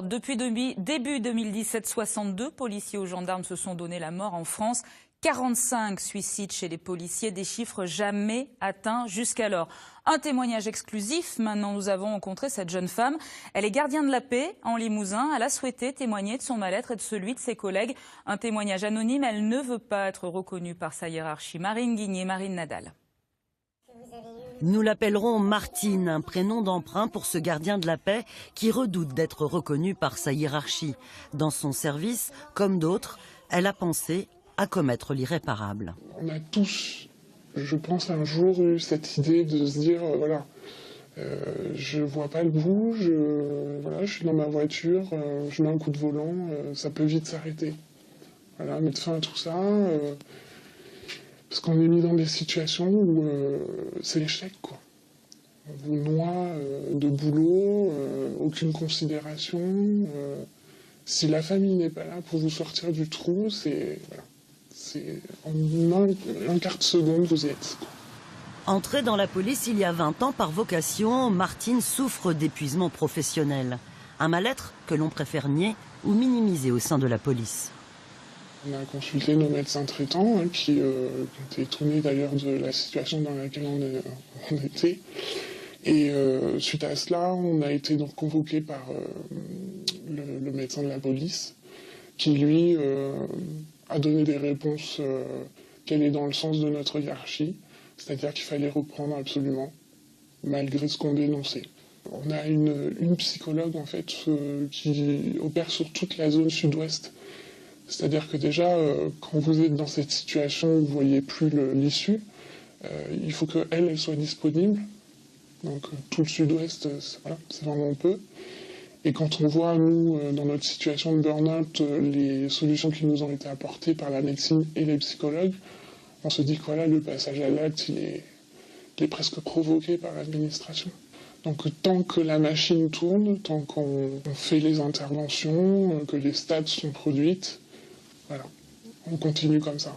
Depuis début 2017, 62 policiers ou gendarmes se sont donné la mort en France. 45 suicides chez les policiers, des chiffres jamais atteints jusqu'alors. Un témoignage exclusif. Maintenant, nous avons rencontré cette jeune femme. Elle est gardienne de la paix en Limousin. Elle a souhaité témoigner de son mal-être et de celui de ses collègues. Un témoignage anonyme. Elle ne veut pas être reconnue par sa hiérarchie. Marine Guigné, Marine Nadal. Nous l'appellerons Martine, un prénom d'emprunt pour ce gardien de la paix qui redoute d'être reconnu par sa hiérarchie. Dans son service, comme d'autres, elle a pensé à commettre l'irréparable. On a tous, je pense, un jour eu cette idée de se dire, voilà, je vois pas le bout, je suis dans ma voiture, je mets un coup de volant, ça peut vite s'arrêter. Voilà, mettre fin à tout ça, parce qu'on est mis dans des situations où c'est l'échec, quoi. On vous noie de boulot, aucune considération. Si la famille n'est pas là pour vous sortir du trou, c'est en un quart de seconde, vous y êtes. Entrée dans la police il y a 20 ans par vocation, Martine souffre d'épuisement professionnel. Un mal-être que l'on préfère nier ou minimiser au sein de la police. On a consulté nos médecins traitants, qui étaient étonnés d'ailleurs de la situation dans laquelle on était. Et suite à cela, on a été donc convoqué par le médecin de la police, qui lui a donné des réponses qui allaient dans le sens de notre hiérarchie, c'est-à-dire qu'il fallait reprendre absolument, malgré ce qu'on dénonçait. On a une psychologue en fait qui opère sur toute la zone sud-ouest. C'est-à-dire que déjà, quand vous êtes dans cette situation où vous ne voyez plus l'issue, il faut qu'elle soit disponible. Donc tout le sud-ouest, c'est vraiment peu. Et quand on voit, nous, dans notre situation de burn-out, les solutions qui nous ont été apportées par la médecine et les psychologues, on se dit que voilà, le passage à l'acte, il est presque provoqué par l'administration. Donc tant que la machine tourne, tant qu'on fait les interventions, que les stats sont produites, voilà, on continue comme ça.